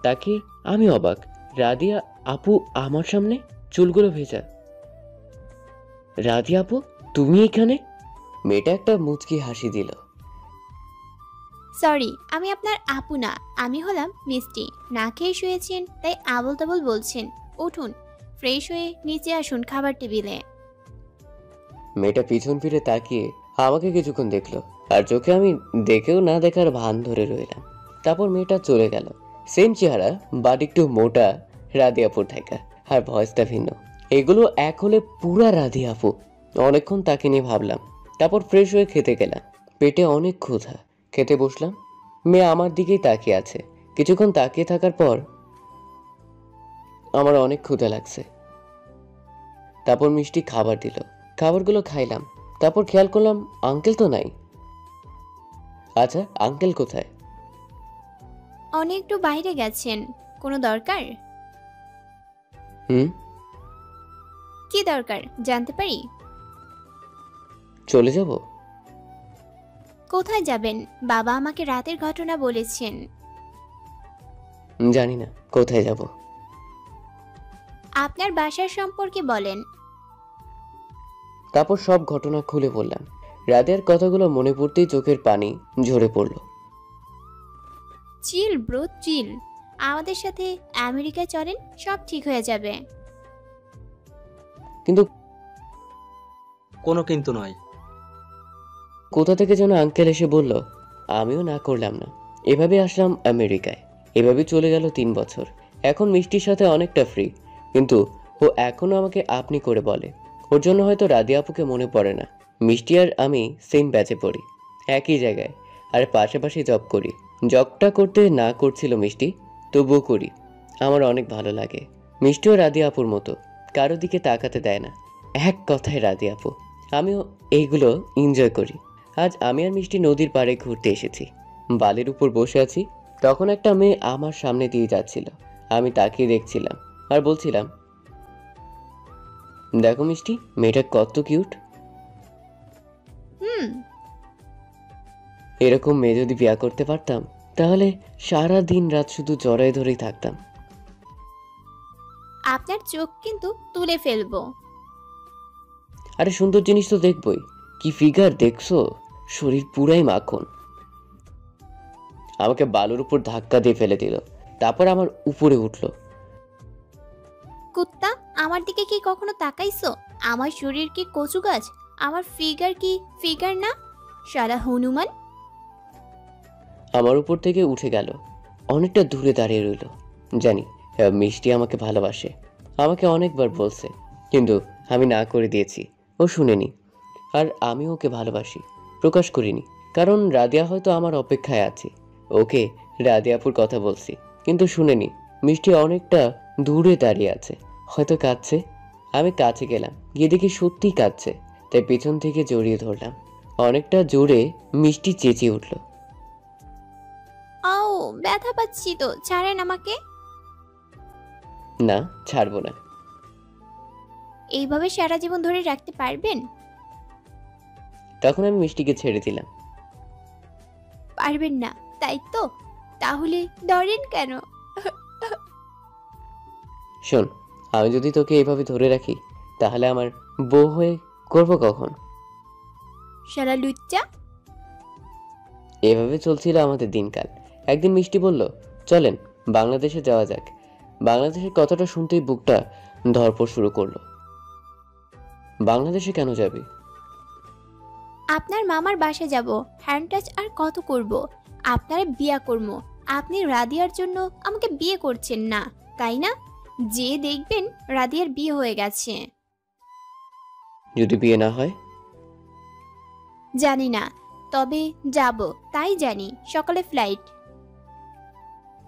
তাকে আমি অবাক, রাদিয়া আপু আমার সামনে, চুলগুলো ভেজা। রাদিয়া আপু, তুমি এখানে? মেয়েটা একটা মুচকি হাসি দিল। সরি, আমি আপনার আপু না, আমি হলাম মিষ্টি। না খেয়ে শুয়েছেন তাই আবল তাবল বলছেন। উঠুন, ফ্রেশ হয়ে নিচে আসুন খাবার টেবিলে। মেয়েটা পিছন ফিরে তাকিয়ে আমাকে কিছুক্ষণ দেখলো, আর চোখে আমি দেখেও না দেখার ভান ধরে রইলাম। তারপর মেয়েটা চলে গেল। সেম চেহারা, বাট একটু মোটা, রাদিয়াপুর থাকা, আর ভয়েসটা ভিন্ন। এগুলো এক হলে পুরা রাদিয়াপু। অনেকক্ষণ তাকে নিয়ে ভাবলাম। তারপর ফ্রেশ হয়ে খেতে গেলাম। পেটে অনেক ক্ষুধা। খেতে বসলাম। মেয়ে আমার দিকেই তাকিয়ে আছে। কিছুক্ষণ তাকিয়ে থাকার পর আমার অনেক ক্ষুধা লাগছে। তারপর মিষ্টি খাবার দিল। খাবারগুলো খাইলাম। তারপর খেয়াল করলাম আঙ্কেল তো নাই। আচ্ছা, আঙ্কেল কোথায়? অনেক একটু বাইরে গেছেন। কোনো দরকার? হুম, কি দরকার জানতে পারি? চলে যাব। কোথায় যাবেন? বাবা আমাকে রাতের ঘটনা বলেছেন। জানি না কোথায় যাব। আপনার বাসার সম্পর্কে বলেন। তারপর সব ঘটনা খুলে বললাম। রাতের কথাগুলো মনে পড়তেই চোখের পানি ঝরে পড়ল। চিল ব্রো, চিল। আমাদের সাথে আমেরিকায় চলেন, সব ঠিক হয়ে যাবে। কিন্তু কোনো কিন্তু নয়। কোথা থেকে যেন আঙ্কেল এসে বলল। আমিও না করলাম না। এভাবে আসলাম আমেরিকায়। এভাবে চলে গেল 3 বছর। এখন মিষ্টির সাথে অনেকটা ফ্রি, কিন্তু ও এখনো আমাকে আপনি করে বলে। ওর জন্য হয়তো রাদিয়া আপুকে মনে পড়ে না। মিষ্টি আর আমি সেম ব্যাচে পড়ি, একই জায়গায়, আর পাশাপাশি জব করি। জবটা করতে না করছিল মিষ্টি, তবুও করি। আমার অনেক ভালো লাগে। মিষ্টিও রাদিয়া আপুর মতো, কারো দিকে তাকাতে দেয় না। এক কথায় রাদিয়া আপু। আমিও এইগুলো এনজয় করি। আজ আমি আর মিষ্টি নদীর পাড়ে ঘুরতে এসেছি। বালির উপর বসে আছি। তখন একটা মেয়ে আমার সামনে দিয়ে যাচ্ছিল। আমি তাকিয়ে দেখছিলাম আর বলছিলাম, দেখো মিষ্টি, মেয়েটা কত কিউট। হুম। এরকম মেয়ে যদি বিয়ে করতে পারতাম, তাহলে সারা দিন রাত শুধু জড়ায় ধরেই থাকতাম। আপনার চোখ কিন্তু তুলে ফেলবো। আরে সুন্দর জিনিস তো দেখবই। কি ফিগার দেখছো? শরীর পুরাই মাখন। আমাকে বালুর উপর ধাক্কা দিয়ে ফেলে দিল। তারপর আমার উপরে উঠলো। কুত্তা, আমার দিকে কি কখনো তাকাইছো? আমার শরীর কি কচু গাছ? আমার ফিগার কি ফিগার না? শালা হনুমান। আমার উপর থেকে উঠে গেল। অনেকটা দূরে দাঁড়িয়ে রইল। জানি মিষ্টি আমাকে ভালোবাসে। আমাকে অনেকবার বলছে, কিন্তু আমি না করে দিয়েছি। ও শুনেনি। আর আমি ওকে ভালোবাসি, প্রকাশ করিনি, কারণ রাদিয়া হয়তো আমার অপেক্ষায় আছে। ওকে রাদিয়াপুর কথা বলছি, কিন্তু শুনেনি। মিষ্টি অনেকটা দূরে দাঁড়িয়ে আছে, হয়তো কাঁদছে। আমি কাছে গেলাম, গিয়ে দেখি সত্যিই কাঁদছে। তাই পেছন থেকে জড়িয়ে ধরলাম। অনেকটা জোরে মিষ্টি চেঁচিয়ে উঠল। আও, ব্যথা পাচ্ছি তো, ছাড়েন আমাকে। না, ছাড়বো না। এইভাবে সারা জীবন ধরে রাখতে পারবেন? তখন আমি মিষ্টিকে ছেড়ে দিলাম। পারবেন না, তাই তো? তাহলে ধরেন কেন? শোন, আমি যদি তোকে এইভাবে ধরে রাখি, তাহলে আমার বউ হয়ে করবো কখন? শালা লুচ্চা। এভাবে চলছিল আমাদের দিনকাল। একদিন মিষ্টি বলল, চলেন বাংলাদেশে যাওয়া যাক। বাংলাদেশের কথাটা শুনতেই বুকটা ধড়ফড় শুরু করলো। বাংলাদেশে কেন যাবি? আপনার মামার বাসা যাব, হ্যান্ড টাচ আর কত করব। আপনারা বিয়া করব। আপনি রাদিয়ার জন্য আমাকে বিয়ে করছেন না, তাই না? যে দেখবেন রাদিয়ার বিয়ে হয়ে গেছে। যদি বিয়ে না হয়? জানি না, তবে যাব, তাই জানি সকালে ফ্লাইট।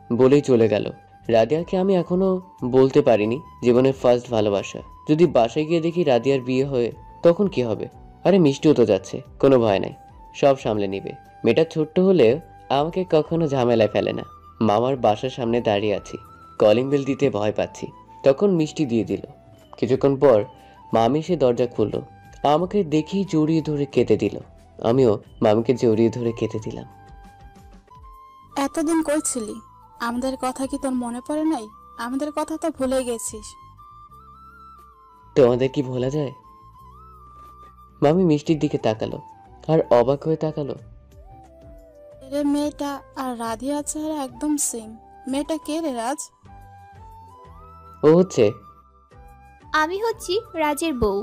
বলেই চলে গেল। রাদিয়াকে আমি এখনো বলতে পারিনি জীবনের ফার্স্ট ভালোবাসা। যদি বাসায় গিয়ে দেখি রাদিয়ার বিয়ে হয়ে, তখন কি হবে? আরে মিষ্টিও তো যাচ্ছে, কোনো ভয় নাই, সব সামলে নিবে। মেয়েটা ছোট্ট হলেও আমাকে কখনো ঝামেলায় ফেলে না। মামার বাসার সামনে দাঁড়িয়ে আছি, কলিং বেল দিতে ভয় পাচ্ছি, তখন মিষ্টি দিয়ে দিল। কিছুক্ষণ পর মামি এসে দরজা খুললো, আমাকে দেখেই জড়িয়ে ধরে কেঁদে দিল। আমিও মামিকে জড়িয়ে ধরে কেঁদে দিলাম। এতদিন কই ছিলি? আমাদের কথা কি তোর মনে পড়ে নাই? আমাদের কথা তো ভুলে গেছিস। তোমাদের কি ভোলা যায়? মামি মিষ্টির দিকে তাকালো আর অবাক হয়ে তাকালো। রে মেয়েটা আর রাধিয়া চেহারা একদম সেম। মেয়েটা কে রে রাজ? ও হচ্ছে, আমি হচ্ছি রাজের বউ।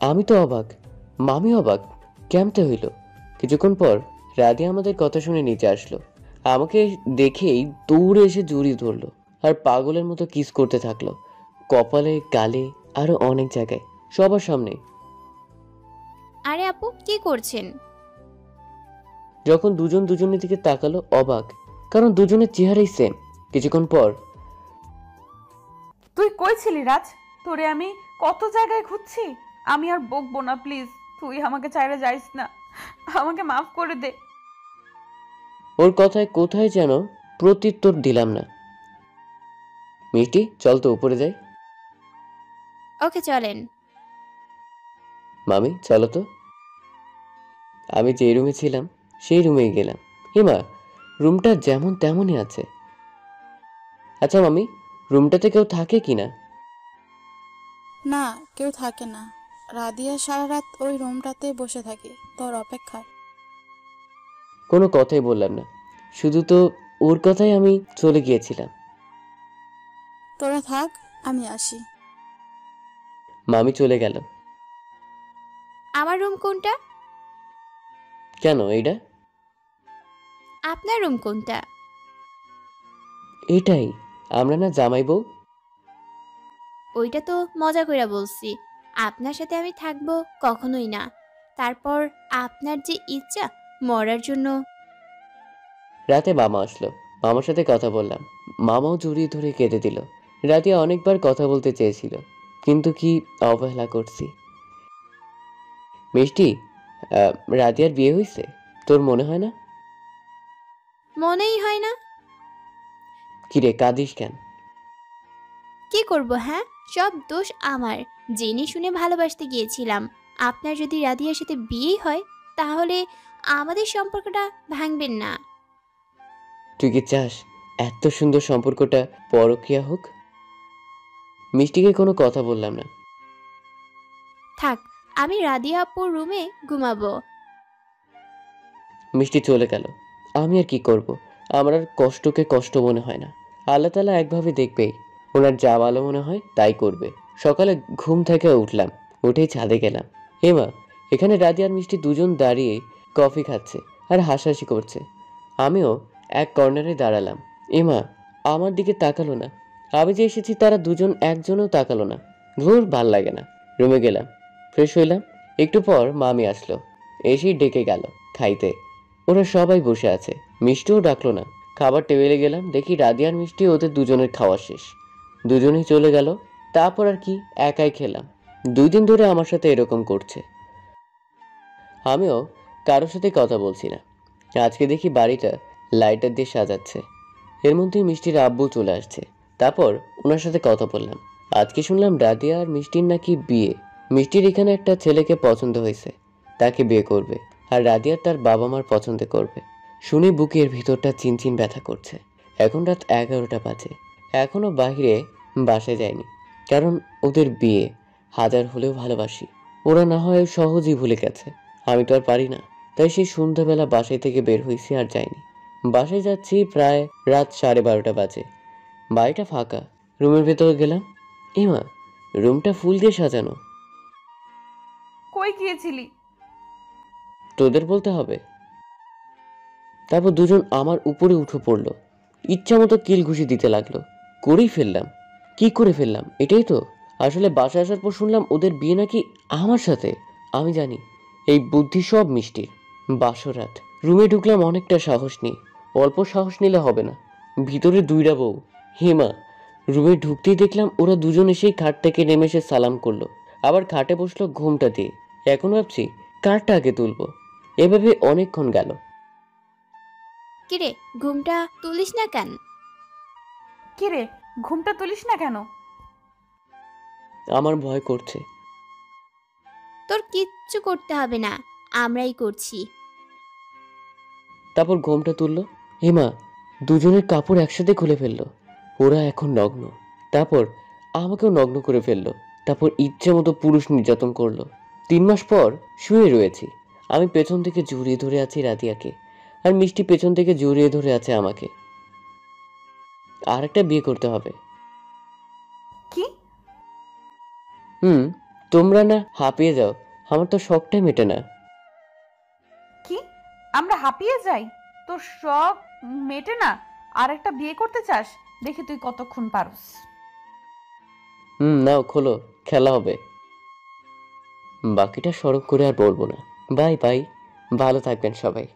আমি তো অবাক, মামি অবাক, কেমতে হইল? কিছুক্ষণ পর রাধিয়া আমাদের কথা শুনে নিচে আসলো। আমাকে দেখেই দৌড়ে এসে জড়িয়ে ধরলো আর পাগলের মতো কিস করতে থাকলো, কপালে, গালে, আরো অনেক জায়গায়, সবার সামনে। আরে আপু, কি করছেন? যখন দুজন দুজনের দিকে তাকালো অবাক, কারণ দুজনের চেহারাই সেম। কিছুক্ষণ পর, তুই কই ছিলি রাজ? তোরে আমি কত জায়গায় খুঁজছি। আমি আর বকবো না, প্লিজ তুই আমাকে চাইলে যাইস না, আমাকে মাফ করে দে। ওর কথায় কোথায় যেন প্রত্যুত্তর দিলাম না। মিষ্টি, চল তো উপরে যাই। ওকে চলেন। মামি চলো তো। আমি যে রুমে ছিলাম সেই রুমেই গেলাম। হিমা, রুমটা যেমন তেমনই আছে। আচ্ছা মামি, রুমটাতে কেউ থাকে কিনা? না, কেউ থাকে না। রাধিয়া সারা রাত ওই রুমটাতে বসে থাকে তোর অপেক্ষায়। কোনো কথাই বললাম না, শুধু তো ওর কথাই আমি চলে গিয়েছিলাম। তোরা থাক, আমি আসি। মামি চলে গেল। আমার রুম কোনটা? কেন এইটা? আপনার রুম কোনটা? এটাই, আমরা না জামাই বউ। ওইটা তো মজা কইরা বলছি, আপনার সাথে আমি থাকবো কখনোই না। তারপর আপনার যে ইচ্ছা মরার জন্য। রাতে মামা আসলো, মামার সাথে কথা বললাম। মামাও জড়িয়ে ধরে কেঁদে দিল। রাতে অনেকবার কথা বলতে চেয়েছিল, কিন্তু কি অবহেলা করছি। মিষ্টি, রাদিয়ার বিয়ে হয়েছে, তোর মনে হয় না? মনেই হয় না। কিরে কাঁদিস কেন? কি করব, হ্যাঁ, সব দোষ আমার। জেনে শুনে ভালোবাসতে গিয়েছিলাম। আপনার যদি রাধিয়ার সাথে বিয়েই হয় তাহলে আমাদের সম্পর্কটা ভাঙবেন না। তুই কি চাস এত সুন্দর সম্পর্কটা পরকীয়া হোক? মিষ্টিকে কোনো কথা বললাম না। থাক, আমি রাধিয়া আপুর রুমে ঘুমাবো। মিষ্টি চলে গেল। আমি আর কি করব? আমার আর কষ্টকে কষ্ট মনে হয় না। আল্লাহ তাআলা একভাবে দেখবেই, ওনার যা ভালো মনে হয় তাই করবে। সকালে ঘুম থেকে উঠলাম, উঠেই ছাদে গেলাম। হেমা, এখানে রাধি আর মিষ্টি দুজন দাঁড়িয়ে কফি খাচ্ছে আর হাসাহাসি করছে। আমিও এক কর্নারে দাঁড়ালাম। এমা আমার দিকে তাকালো না। আমি যে এসেছি তারা দুজন একজনও তাকালো না। ধুর, ভাল লাগে না। রুমে গেলাম, ফ্রেশ হইলাম। একটু পর মামি আসলো, এসেই ডেকে গেল খাইতে। ওরা সবাই বসে আছে, মিষ্টিও ডাকলো না। খাবার টেবিলে গেলাম, দেখি রাধি আর মিষ্টি ওদের দুজনের খাওয়া শেষ, দুজনেই চলে গেল। তারপর আর কি, একাই খেলাম। 2 দিন ধরে আমার সাথে এরকম করছে। আমিও কারোর সাথে কথা বলছি না। আজকে দেখি বাড়িটা লাইটার দিয়ে সাজাচ্ছে। এর মধ্যেই মিষ্টির আব্বু চলে আসছে। তারপর ওনার সাথে কথা বললাম। আজকে শুনলাম রাধিয়া আর মিষ্টির নাকি বিয়ে। মিষ্টির এখানে একটা ছেলেকে পছন্দ হয়েছে, তাকে বিয়ে করবে, আর রাধিয়া তার বাবা মার পছন্দ করবে। শুনে বুকের ভিতরটা চিনচিন ব্যথা করছে। এখন রাত 11টা বাজে, এখনো বাহিরে বাসায় যায়নি, কারণ ওদের বিয়ে। হাজার হলেও ভালোবাসি, ওরা না হয় সহজেই ভুলে গেছে, আমি তো আর পারি না। তাই সেই সন্ধ্যাবেলা বাসায় থেকে বের হয়েছি, আর যাইনি। বাসায় যাচ্ছি প্রায় রাত 12:30 বাজে। বাড়িটা ফাঁকা। রুমের ভেতরে গেলাম। এমা, রুমটা ফুল দিয়ে সাজানো। কই গিয়েছিলি? তোদের বলতে হবে। তারপর দুজন আমার উপরে উঠে পড়লো, ইচ্ছা মতো কিল ঘুষি দিতে লাগলো। করেই ফেললাম। কি করে ফেললাম এটাই তো। আসলে বাসায় আসার পর শুনলাম ওদের বিয়ে নাকি আমার সাথে। আমি জানি এই বুদ্ধি সব মিষ্টির। বাসরাত রুমে ঢুকলাম অনেকটা সাহস নিয়ে। অল্প সাহস নিলে হবে না, ভিতরে দুইটা বউ। হেমা, রুমে ঢুকতেই দেখলাম ওরা দুজন এসেই খাট থেকে নেমে এসে সালাম করলো, আবার খাটে বসলো ঘুমটা দিয়ে। এখন ভাবছি কারটা আগে তুলবো। এভাবে অনেকক্ষণ গেল। কিরে, ঘুমটা তুলিস না কেন? কিরে, ঘুমটা তুলিস না কেন? আমার ভয় করছে। তোর কিচ্ছু করতে হবে না, আমরাই করছি। তারপর ঘোমটা তুললো। হেমা দুজনের কাপড় একসাথে খুলে ফেললো। ওরা এখন নগ্ন। তারপর আমাকেও নগ্ন করে ফেললো। তারপর ইচ্ছে মতো পুরুষ নির্যাতন করলো। 3 মাস পর শুয়ে রয়েছি। আমি পেছন থেকে জড়িয়ে ধরে আছি রাদিয়াকে, আর মিষ্টি পেছন থেকে জড়িয়ে ধরে আছে আমাকে। আর একটা বিয়ে করতে হবে। কি? তোমরা না হাঁপিয়ে যাও, আমার তো শখটাই মেটে না। কি? আমরা হাঁপিয়ে যাই? তোর শখ মেটে না? আর একটা বিয়ে করতে চাস? দেখি তুই কতক্ষণ পারস। নাও খোলো, খেলা হবে। বাকিটা সরব করে আর বলবো না। বাই বাই, ভালো থাকবেন সবাই।